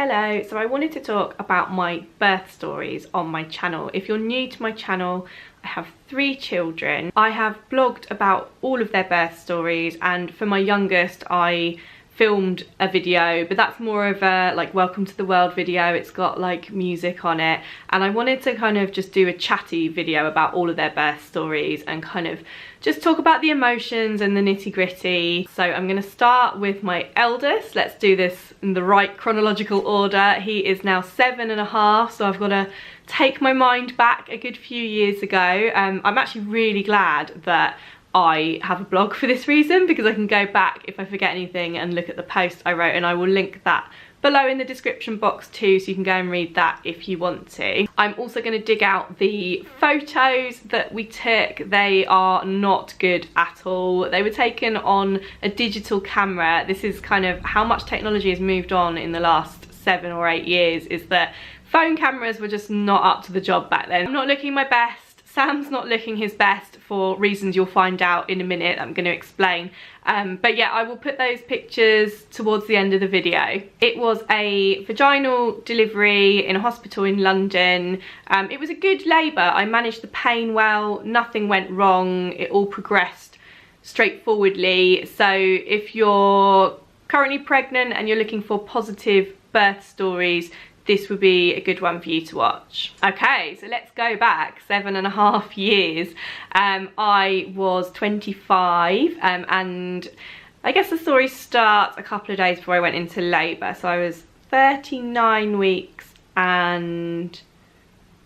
Hello, so I wanted to talk about my birth stories on my channel. If you're new to my channel, I have 3 children. I have blogged about all of their birth stories, and for my youngest I filmed a video, but that's more of a like welcome to the world video. It's got like music on it, and I wanted to kind of just do a chatty video about all of their birth stories and kind of just talk about the emotions and the nitty-gritty. So I'm going to start with my eldest. Let's do this in the right chronological order. He is now 7.5, so I've got to take my mind back a good few years ago. I'm actually really glad that I have a blog for this reason, because I can go back if I forget anything and look at the post I wrote, and I will link that below in the description box too, so you can go and read that if you want to. I'm also going to dig out the photos that we took. They are not good at all. They were taken on a digital camera. This is kind of how much technology has moved on in the last 7 or 8 years, is that phone cameras were just not up to the job back then. I'm not looking my best. Sam's not looking his best for reasons you'll find out in a minute. I'm going to explain. But yeah, I will put those pictures towards the end of the video. It was a vaginal delivery in a hospital in London. It was a good labour. I managed the pain well. Nothing went wrong. It all progressed straightforwardly. So if you're currently pregnant and you're looking for positive birth stories, this would be a good one for you to watch. Okay, so let's go back 7.5 years. I was 25, and I guess the story starts a couple of days before I went into labour. So I was 39 weeks and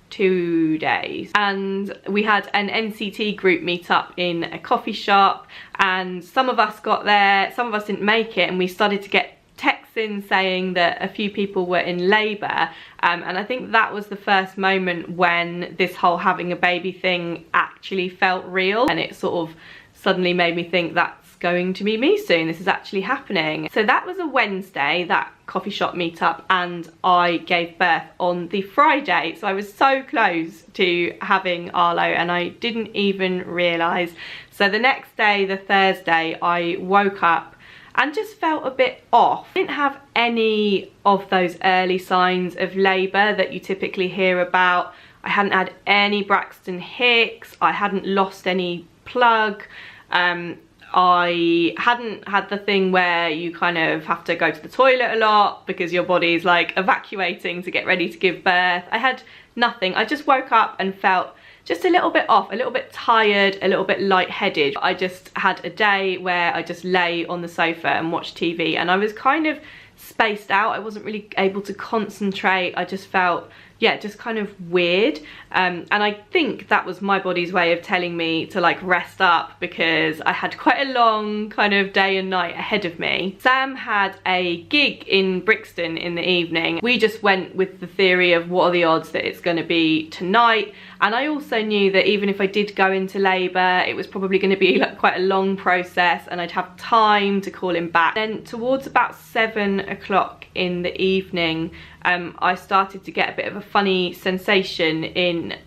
2 days, and we had an NCT group meet up in a coffee shop, and some of us got there, some of us didn't make it, and we started to get texts in saying that a few people were in labour, and I think that was the first moment when this whole having a baby thing actually felt real, and it sort of suddenly made me think that's going to be me soon, this is actually happening. So that was a Wednesday, that coffee shop meetup, and I gave birth on the Friday, so I was so close to having Arlo and I didn't even realise. So the next day, the Thursday, I woke up and just felt a bit off. I didn't have any of those early signs of labour that you typically hear about. I hadn't had any Braxton Hicks, I hadn't lost any plug, I hadn't had the thing where you kind of have to go to the toilet a lot because your body's like evacuating to get ready to give birth. I had nothing. I just woke up and felt just a little bit off, a little bit tired, a little bit lightheaded. I just had a day where I just lay on the sofa and watched TV, and I was kind of spaced out. I wasn't really able to concentrate. I just felt, yeah, just kind of weird. And I think that was my body's way of telling me to like rest up, because I had quite a long kind of day and night ahead of me. Sam had a gig in Brixton in the evening. We just went with the theory of what are the odds that it's going to be tonight. And I also knew that even if I did go into labour, it was probably going to be like quite a long process and I'd have time to call him back. Then towards about 7 o'clock in the evening, I started to get a bit of a funny sensation in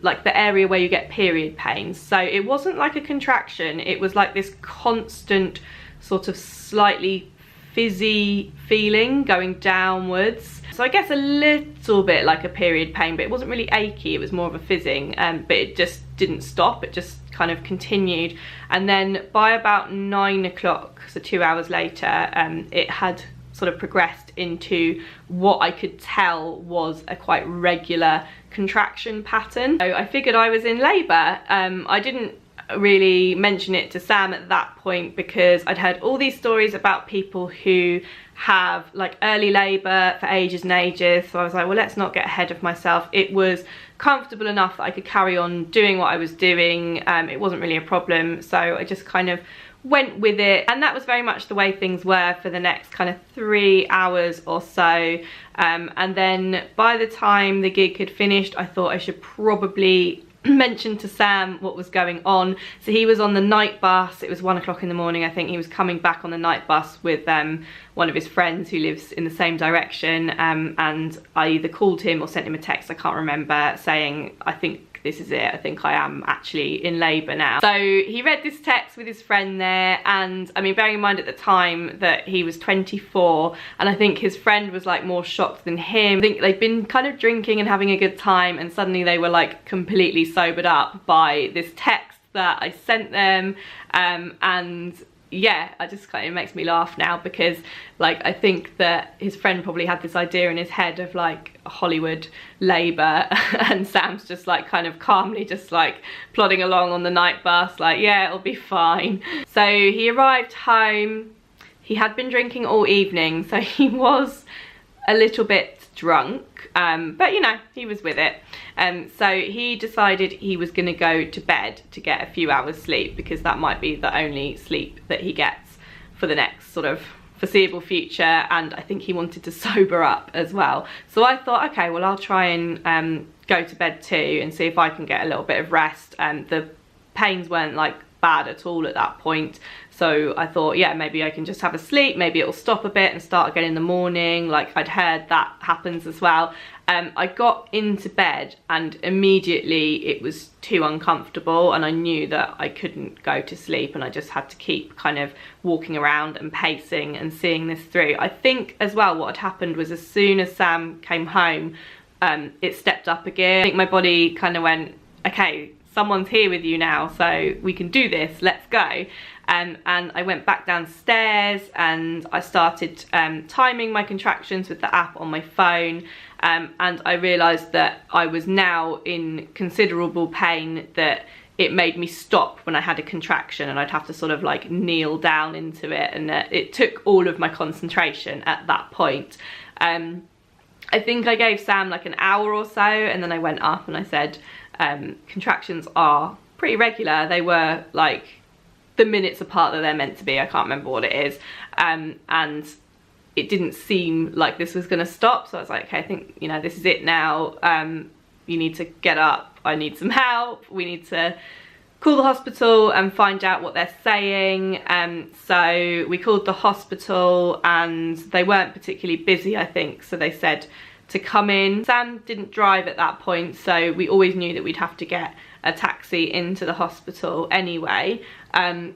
like the area where you get period pains. So it wasn't like a contraction, it was like this constant sort of slightly fizzy feeling going downwards. So I guess a little bit like a period pain, but it wasn't really achy, it was more of a fizzing, but it just didn't stop, it just kind of continued. And then by about 9 o'clock, so 2 hours later, it had sort of progressed into what I could tell was a quite regular contraction pattern. So I figured I was in labour. I didn't really mention it to Sam at that point because I'd heard all these stories about people who have like early labour for ages and ages, so I was like, well, let's not get ahead of myself. It was comfortable enough that I could carry on doing what I was doing. It wasn't really a problem, so I just kind of went with it, and that was very much the way things were for the next kind of 3 hours or so. And then by the time the gig had finished, I thought I should probably mention to Sam what was going on. So he was on the night bus, it was 1 o'clock in the morning, I think. He was coming back on the night bus with one of his friends who lives in the same direction, and I either called him or sent him a text, I can't remember, saying I think this is it, I think I am actually in labour now. So he read this text with his friend there, and I mean, bearing in mind at the time that he was 24, and I think his friend was like more shocked than him. I think they'd been kind of drinking and having a good time, and suddenly they were like completely sobered up by this text that I sent them. And yeah, I just kind of, it makes me laugh now, because like I think that his friend probably had this idea in his head of like Hollywood labour, and Sam's just like kind of calmly just like plodding along on the night bus like, yeah, it'll be fine. So he arrived home. He had been drinking all evening, so he was a little bit drunk, but you know, he was with it. So he decided he was going to go to bed to get a few hours sleep, because that might be the only sleep that he gets for the next sort of foreseeable future, and I think he wanted to sober up as well. So I thought, okay, well, I'll try and go to bed too and see if I can get a little bit of rest. The pains weren't like bad at all at that point, so I thought, yeah, maybe I can just have a sleep, maybe it'll stop a bit and start again in the morning. Like, I'd heard that happens as well. I got into bed and immediately it was too uncomfortable, and I knew that I couldn't go to sleep, and I just had to keep kind of walking around and pacing and seeing this through. I think as well what had happened was, as soon as Sam came home, it stepped up again. I think my body kind of went, okay, someone's here with you now, so we can do this, let's go. And I went back downstairs and I started timing my contractions with the app on my phone, and I realised that I was now in considerable pain, that it made me stop when I had a contraction, and I'd have to sort of like kneel down into it, and it took all of my concentration at that point. I think I gave Sam like an hour or so, and then I went up and I said, contractions are pretty regular. They were like the minutes apart that they're meant to be. I can't remember what it is. And it didn't seem like this was gonna stop. So I was like, okay, I think, you know, this is it now. You need to get up. I need some help. We need to call the hospital and find out what they're saying. So we called the hospital and they weren't particularly busy, I think. So they said to come in. Sam didn't drive at that point, so we always knew that we'd have to get a taxi into the hospital anyway. And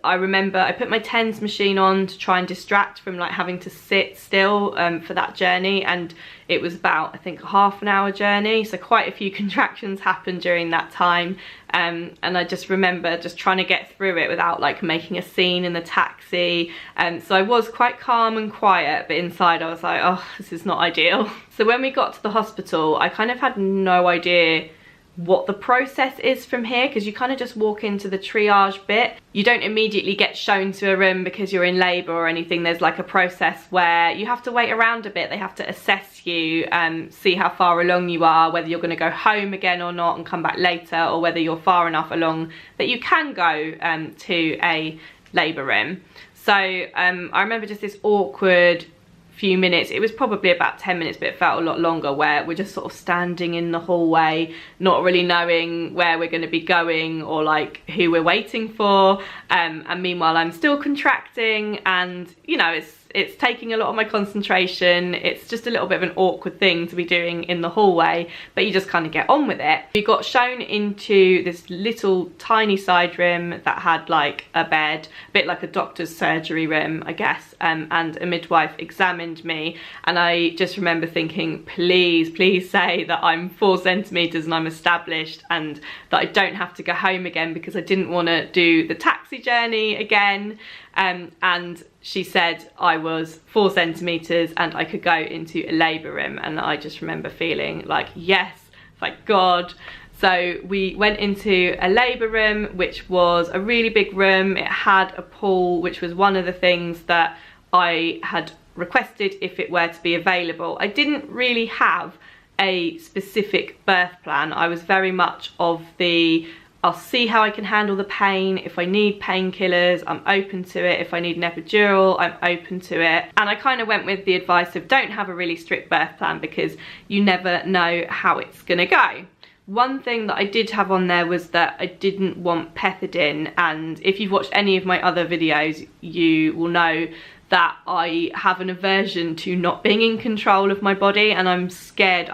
I remember I put my TENS machine on to try and distract from like having to sit still for that journey, and it was about, I think, a half an hour journey, so quite a few contractions happened during that time. And I just remember just trying to get through it without like making a scene in the taxi. So I was quite calm and quiet, but inside I was like, oh, this is not ideal. So when we got to the hospital, I kind of had no idea what the process is from here, because you kind of just walk into the triage bit. You don't immediately get shown to a room because you're in labour or anything. There's like a process where you have to wait around a bit. They have to assess you and see how far along you are, whether you're going to go home again or not and come back later, or whether you're far enough along that you can go to a labour room. So I remember just this awkward few minutes. It was probably about 10 minutes, but it felt a lot longer, where we're just sort of standing in the hallway, not really knowing where we're going to be going or like who we're waiting for. And meanwhile I'm still contracting, and you know, it's taking a lot of my concentration. It's just a little bit of an awkward thing to be doing in the hallway, but you just kind of get on with it. We got shown into this little tiny side room that had like a bed, a bit like a doctor's surgery room, I guess, and a midwife examined me, and I just remember thinking, please say that I'm 4 centimeters and I'm established, and that I don't have to go home again, because I didn't want to do the taxi journey again. And she said I was 4 centimeters and I could go into a labour room, and I just remember feeling like, yes, thank God. So we went into a labour room, which was a really big room. It had a pool, which was one of the things that I had requested if it were to be available. I didn't really have a specific birth plan. I was very much of the, I'll see how I can handle the pain. If I need painkillers, I'm open to it. If I need an epidural, I'm open to it. And I kind of went with the advice of don't have a really strict birth plan, because you never know how it's gonna go. One thing that I did have on there was that I didn't want pethidine, and if you've watched any of my other videos, you will know that I have an aversion to not being in control of my body, and I was scared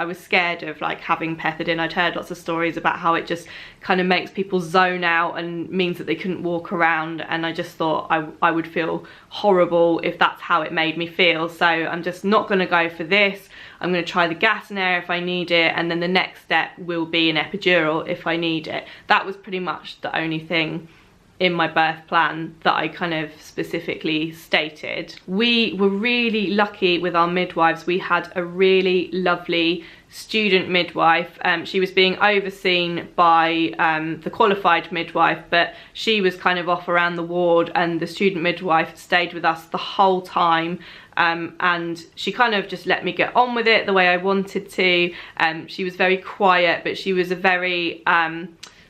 of like having pethidine. I'd heard lots of stories about how it just kind of makes people zone out and means that they couldn't walk around, and I just thought I would feel horrible if that's how it made me feel. So I'm just not going to go for this. I'm going to try the gas and air if I need it, and then the next step will be an epidural if I need it. That was pretty much the only thing in my birth plan that I kind of specifically stated. We were really lucky with our midwives. We had a really lovely student midwife. She was being overseen by the qualified midwife, but she was kind of off around the ward, and the student midwife stayed with us the whole time. And she kind of just let me get on with it the way I wanted to. She was very quiet, but she was a very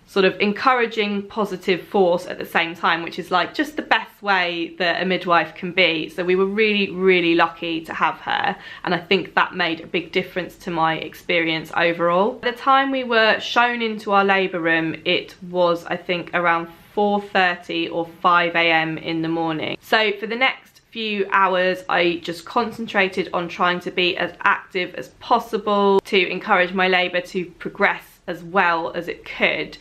sort of encouraging, positive force at the same time, which is like just the best way that a midwife can be. So we were really, really lucky to have her, and I think that made a big difference to my experience overall. By the time we were shown into our labour room, it was, I think, around 4:30 or 5 AM in the morning. So for the next few hours I just concentrated on trying to be as active as possible to encourage my labour to progress as well as it could.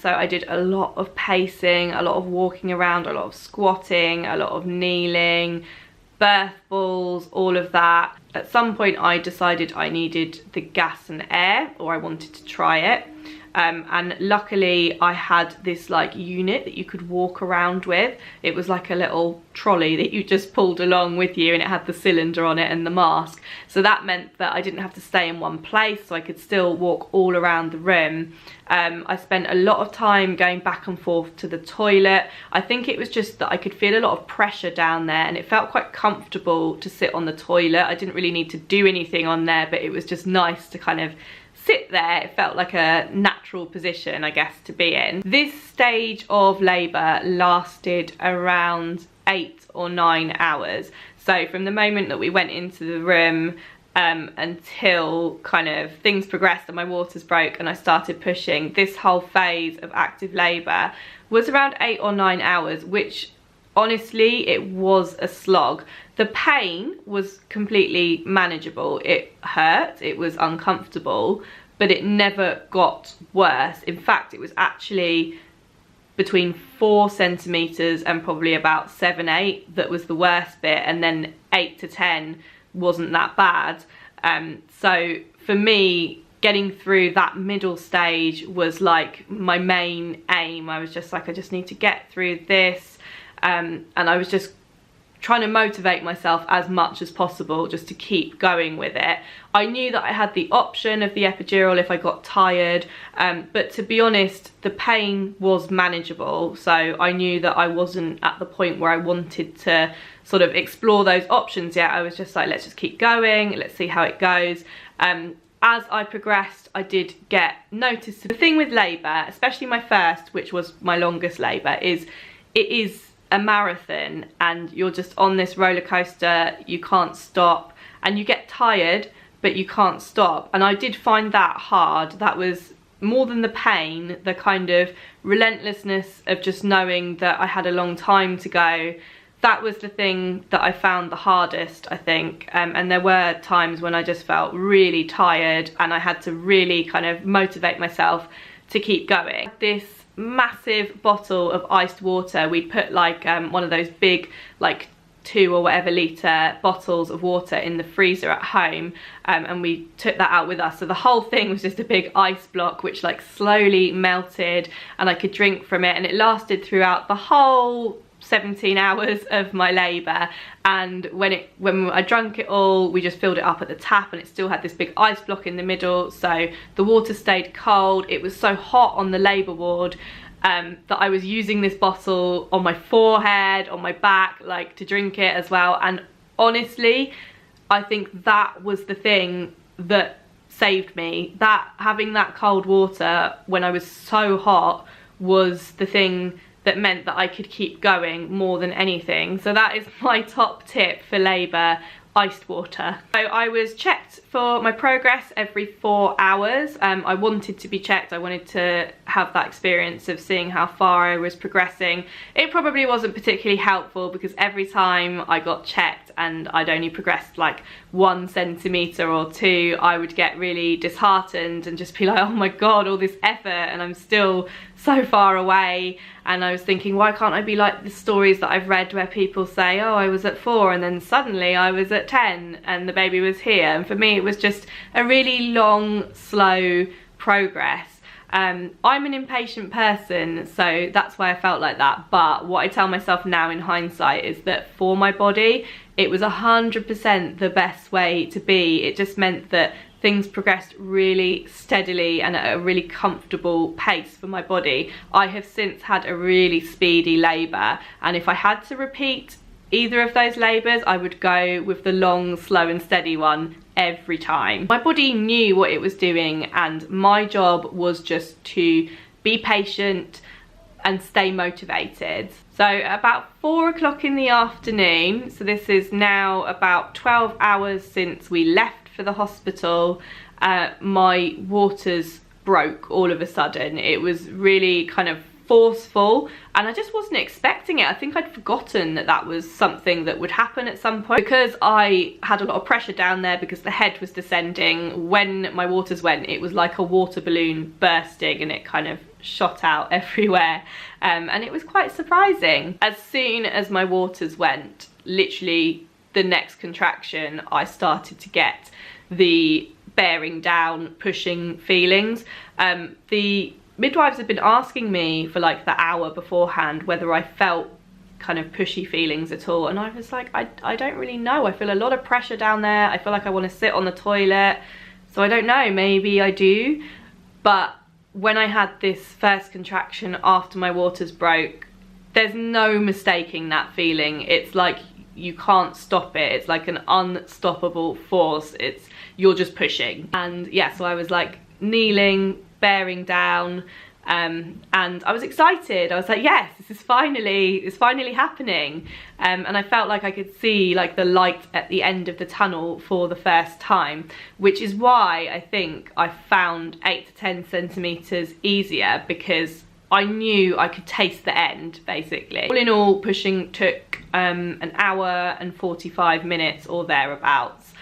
So I did a lot of pacing, a lot of walking around, a lot of squatting, a lot of kneeling, birth balls, all of that. At some point I decided I needed the gas and air, or I wanted to try it. And luckily I had this like unit that you could walk around with. It was like a little trolley that you just pulled along with you, and it had the cylinder on it and the mask. So that meant that I didn't have to stay in one place, so I could still walk all around the room. I spent a lot of time going back and forth to the toilet. I think it was just that I could feel a lot of pressure down there, and it felt quite comfortable to sit on the toilet. I didn't really need to do anything on there, but it was just nice to kind of sit there. It felt like a natural position, I guess, to be in. This stage of labour lasted around 8 or 9 hours. So from the moment that we went into the room until kind of things progressed and my waters broke and I started pushing, this whole phase of active labour was around 8 or 9 hours, which honestly, it was a slog. The pain was completely manageable. It hurt, it was uncomfortable, but it never got worse. In fact, it was actually between 4 centimetres and probably about 7, 8 that was the worst bit, and then 8 to 10 wasn't that bad. So for me, getting through that middle stage was like my main aim. I was just like, I just need to get through this. And I was just trying to motivate myself as much as possible just to keep going with it. I knew that I had the option of the epidural if I got tired, but to be honest, the pain was manageable. So I knew that I wasn't at the point where I wanted to sort of explore those options yet. I was just like, let's just keep going, let's see how it goes. As I progressed, I did get noticed. The thing with labour, especially my first, which was my longest labour, is it is a marathon, and you're just on this roller coaster. You can't stop, and you get tired, but you can't stop. And I did find that hard. That was more than the pain, the kind of relentlessness of just knowing that I had a long time to go. That was the thing that I found the hardest, I think. And there were times when I just felt really tired, and I had to really kind of motivate myself to keep going. This massive bottle of iced water, we'd put like one of those big like 2 or whatever litre bottles of water in the freezer at home, and we took that out with us. So the whole thing was just a big ice block which like slowly melted, and I could drink from it, and it lasted throughout the whole 17 hours of my labour. And when I drank it all, we just filled it up at the tap, and it still had this big ice block in the middle, so the water stayed cold. It was so hot on the labour ward that I was using this bottle on my forehead, on my back, like to drink it as well. And honestly, I think that was the thing that saved me. That having that cold water when I was so hot was the thing that meant that I could keep going more than anything. So that is my top tip for labour. iced water. So I was checked for my progress every 4 hours. I wanted to be checked. I wanted to have that experience of seeing how far I was progressing. It probably wasn't particularly helpful because every time I got checked and I'd only progressed like 1 centimetre or 2, I would get really disheartened and just be like, oh my god, all this effort and I'm still so far away. And I was thinking, why can't I be like the stories that I've read where people say, oh, I was at 4 and then suddenly I was at 10 and the baby was here. And for me it was just a really long, slow progress. I'm an impatient person, so that's why I felt like that. But what I tell myself now in hindsight is that for my body, it was 100% the best way to be. It just meant that things progressed really steadily and at a really comfortable pace for my body. I have since had a really speedy labour, and if I had to repeat either of those labours, I would go with the long, slow and steady one every time. My body knew what it was doing, and my job was just to be patient and stay motivated. So about 4 o'clock in the afternoon, so this is now about 12 hours since we left for the hospital, my waters broke all of a sudden. It was really kind of forceful and I just wasn't expecting it. I think I'd forgotten that that was something that would happen at some point, because I had a lot of pressure down there because the head was descending. When my waters went, it was like a water balloon bursting and it kind of shot out everywhere, and it was quite surprising. As soon as my waters went, literally the next contraction, I started to get the bearing down, pushing feelings. The midwives had been asking me for like the hour beforehand whether I felt kind of pushy feelings at all, and I was like, I don't really know. I feel a lot of pressure down there. I feel like I want to sit on the toilet, so I don't know, maybe I do. But when I had this first contraction after my waters broke, there's no mistaking that feeling. It's like you can't stop it. It's like an unstoppable force. You're just pushing. And yeah, so I was like kneeling, bearing down, and I was excited. I was like, yes, it's finally happening. And I felt like I could see like the light at the end of the tunnel for the first time, which is why I think I found 8 to 10 centimeters easier, because I knew I could taste the end, basically. All in all, pushing took an hour and 45 minutes or thereabouts.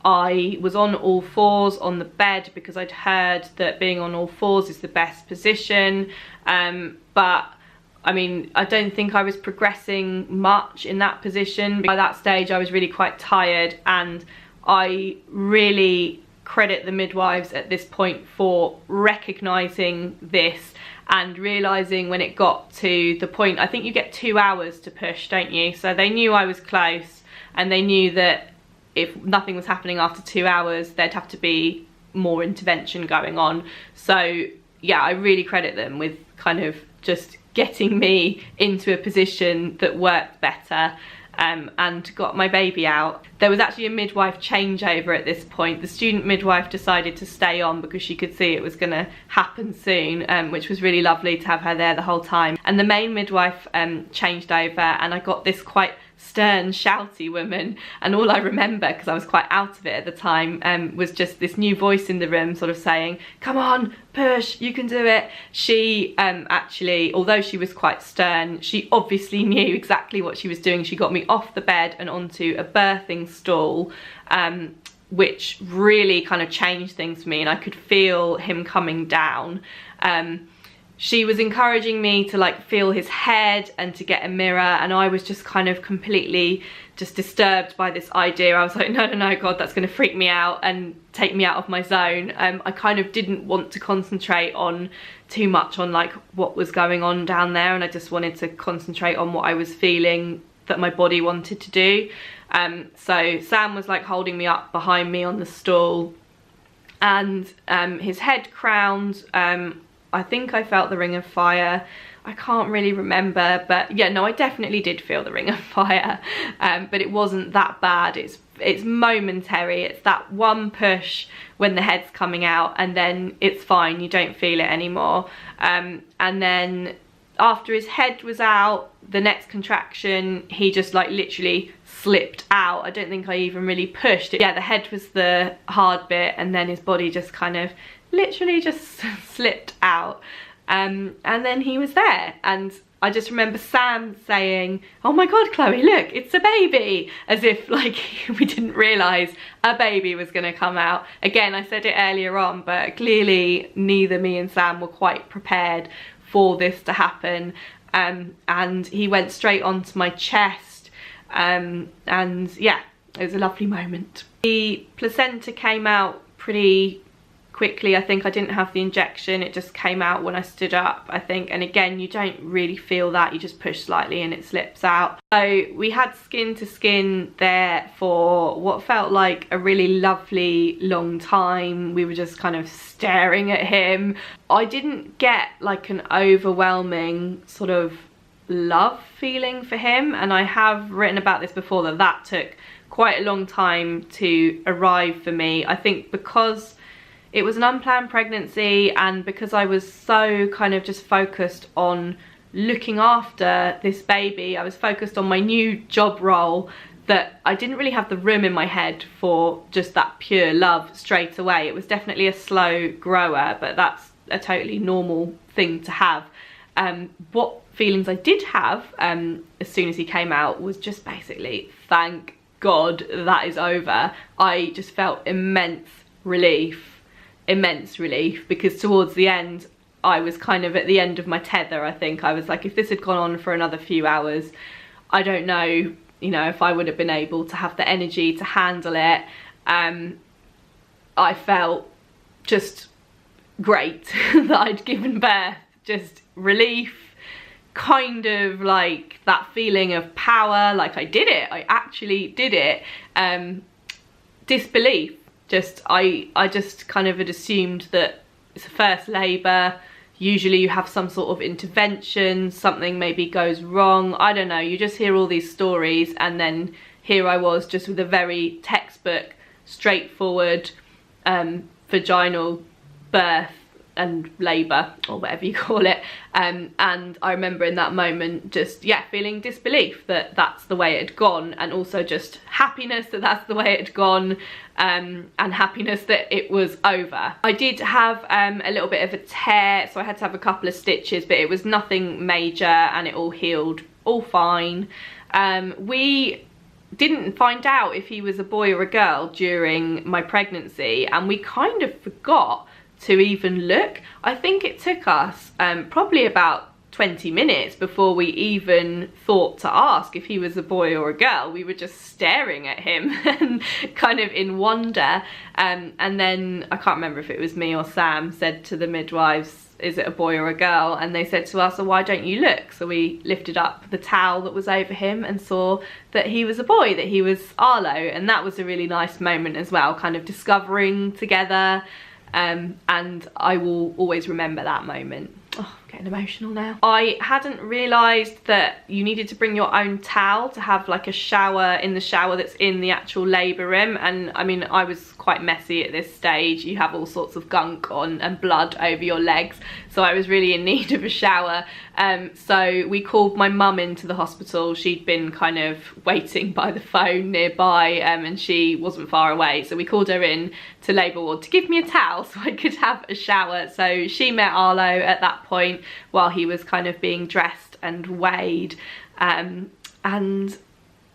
I was on all fours on the bed because I'd heard that being on all fours is the best position, but I mean, I don't think I was progressing much in that position. By that stage I was really quite tired, and I really credit the midwives at this point for recognising this and realising when it got to the point, I think you get 2 hours to push, don't you? So they knew I was close, and they knew that if nothing was happening after 2 hours, there'd have to be more intervention going on. So yeah, I really credit them with kind of just getting me into a position that worked better, and got my baby out. There was actually a midwife changeover at this point. The student midwife decided to stay on because she could see it was going to happen soon, which was really lovely to have her there the whole time. And the main midwife changed over, and I got this quite stern, shouty woman, and all I remember, because I was quite out of it at the time, was just this new voice in the room sort of saying, come on, push, you can do it. She actually, although she was quite stern, she obviously knew exactly what she was doing. She got me off the bed and onto a birthing stool, which really kind of changed things for me, and I could feel him coming down. She was encouraging me to like feel his head and to get a mirror, and I was just kind of completely just disturbed by this idea. I was like, no, God, that's gonna freak me out and take me out of my zone. I kind of didn't want to concentrate on too much on like what was going on down there, and I just wanted to concentrate on what I was feeling that my body wanted to do. So Sam was like holding me up behind me on the stool, and his head crowned. I think I felt the ring of fire. I can't really remember, but yeah, no, I definitely did feel the ring of fire, but it wasn't that bad. It's momentary. It's that one push when the head's coming out, and then it's fine. You don't feel it anymore. And then after his head was out, the next contraction, he just like literally slipped out. I don't think I even really pushed it. Yeah, the head was the hard bit, and then his body just kind of literally just slipped out. And then he was there, and I just remember Sam saying, "Oh my God, Chloe, look, it's a baby," as if like we didn't realise a baby was going to come out. Again, I said it earlier on, but clearly neither me and Sam were quite prepared for this to happen. And he went straight onto my chest, and yeah, it was a lovely moment. The placenta came out pretty quickly. I think I didn't have the injection, it just came out when I stood up, I think, and again, you don't really feel that, you just push slightly and it slips out. So we had skin to skin there for what felt like a really lovely long time. We were just kind of staring at him. I didn't get like an overwhelming sort of love feeling for him, and I have written about this before, that took quite a long time to arrive for me. I think because it was an unplanned pregnancy, and because I was so kind of just focused on looking after this baby, I was focused on my new job role, that I didn't really have the room in my head for just that pure love straight away. It was definitely a slow grower, but that's a totally normal thing to have. What feelings I did have as soon as he came out was just basically, thank God that is over. I just felt immense relief, because towards the end I was kind of at the end of my tether. I think I was like, if this had gone on for another few hours, I don't know, you know, if I would have been able to have the energy to handle it. I felt just great that I'd given birth, just relief, kind of like that feeling of power, like I did it, I actually did it. Disbelief. I just kind of had assumed that it's a first labour, usually you have some sort of intervention, something maybe goes wrong, I don't know, you just hear all these stories, and then here I was just with a very textbook, straightforward vaginal birth and labour, or whatever you call it, and I remember in that moment just, yeah, feeling disbelief that that's the way it had gone, and also just happiness that that's the way it had gone, and happiness that it was over. I did have a little bit of a tear, so I had to have a couple of stitches, but it was nothing major and it all healed all fine. We didn't find out if he was a boy or a girl during my pregnancy, and we kind of forgot to even look. I think it took us probably about 20 minutes before we even thought to ask if he was a boy or a girl. We were just staring at him and kind of in wonder, and then I can't remember if it was me or Sam said to the midwives, is it a boy or a girl? And they said to us, oh, why don't you look? So we lifted up the towel that was over him and saw that he was a boy, that he was Arlo, and that was a really nice moment as well, kind of discovering together. And I will always remember that moment. Oh, I'm getting emotional now. I hadn't realised that you needed to bring your own towel to have like a shower in the shower that's in the actual labour room, and I mean, I was quite messy at this stage. You have all sorts of gunk on and blood over your legs, so I was really in need of a shower. So we called my mum into the hospital. She'd been kind of waiting by the phone nearby, and she wasn't far away, so we called her in to labour ward to give me a towel so I could have a shower. So she met Arlo at that point while he was kind of being dressed and weighed, and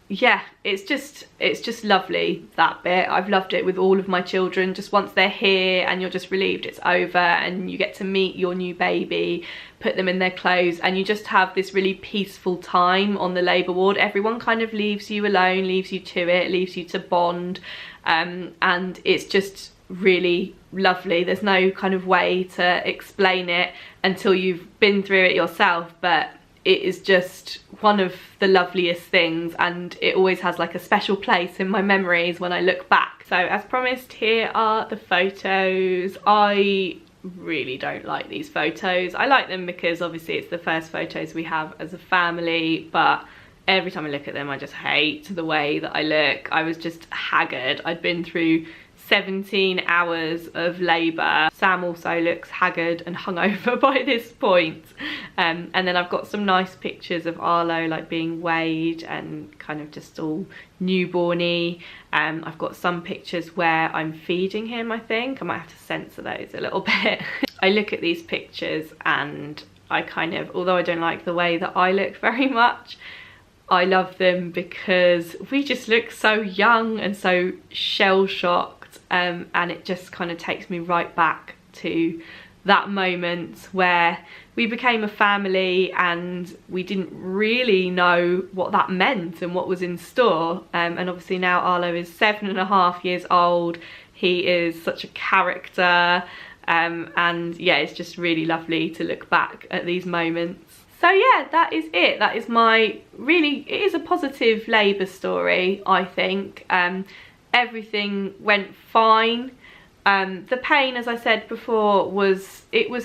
yeah, it's just lovely, that bit. I've loved it with all of my children. Just once they're here and you're just relieved it's over, and you get to meet your new baby, put them in their clothes, and you just have this really peaceful time on the labour ward. Everyone kind of leaves you alone, leaves you to it, leaves you to bond, and it's just really lovely. There's no kind of way to explain it until you've been through it yourself, but it is just one of the loveliest things, and it always has like a special place in my memories when I look back. So as promised, here are the photos. I really don't like these photos. I like them because obviously it's the first photos we have as a family, but every time I look at them I just hate the way that I look. I was just haggard. I'd been through 17 hours of labour. Sam also looks haggard and hungover by this point. And then I've got some nice pictures of Arlo like being weighed and kind of just all newborny. I've got some pictures where I'm feeding him, I think. I might have to censor those a little bit. I look at these pictures and I kind of, although I don't like the way that I look very much, I love them because we just look so young and so shell-shocked. And it just kind of takes me right back to that moment where we became a family and we didn't really know what that meant and what was in store. And obviously now Arlo is 7.5 years old. He is such a character. And yeah, it's just really lovely to look back at these moments. So yeah, that is it. That is my it is a positive labour story, I think. Everything went fine. The pain, as I said before, was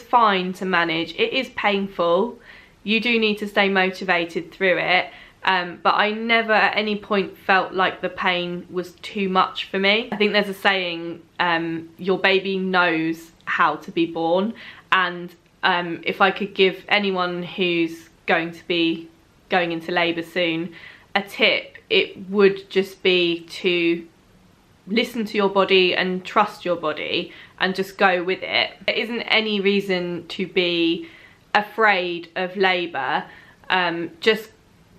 fine to manage. It is painful. You do need to stay motivated through it. But I never at any point felt like the pain was too much for me. I think there's a saying, your baby knows how to be born. And if I could give anyone who's going to be going into labour soon a tip, it would just be to listen to your body and trust your body and just go with it. There isn't any reason to be afraid of labour. Just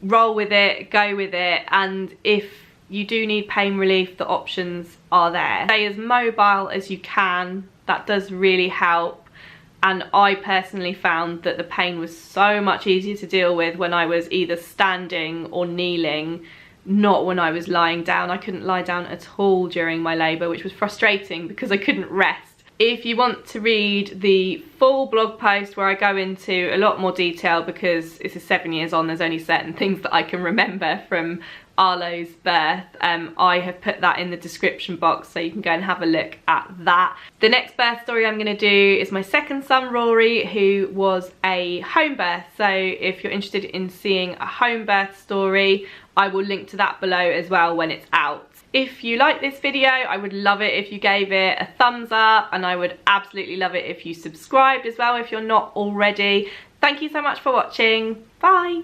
roll with it, go with it, and if you do need pain relief, the options are there. Stay as mobile as you can. That does really help. And I personally found that the pain was so much easier to deal with when I was either standing or kneeling, not when I was lying down. I couldn't lie down at all during my labour, which was frustrating because I couldn't rest. If you want to read the full blog post where I go into a lot more detail, because this is 7 years on, there's only certain things that I can remember from Arlo's birth, I have put that in the description box so you can go and have a look at that. The next birth story I'm going to do is my second son Rory, who was a home birth. So if you're interested in seeing a home birth story, I will link to that below as well when it's out. If you like this video, I would love it if you gave it a thumbs up, and I would absolutely love it if you subscribed as well if you're not already. Thank you so much for watching. Bye.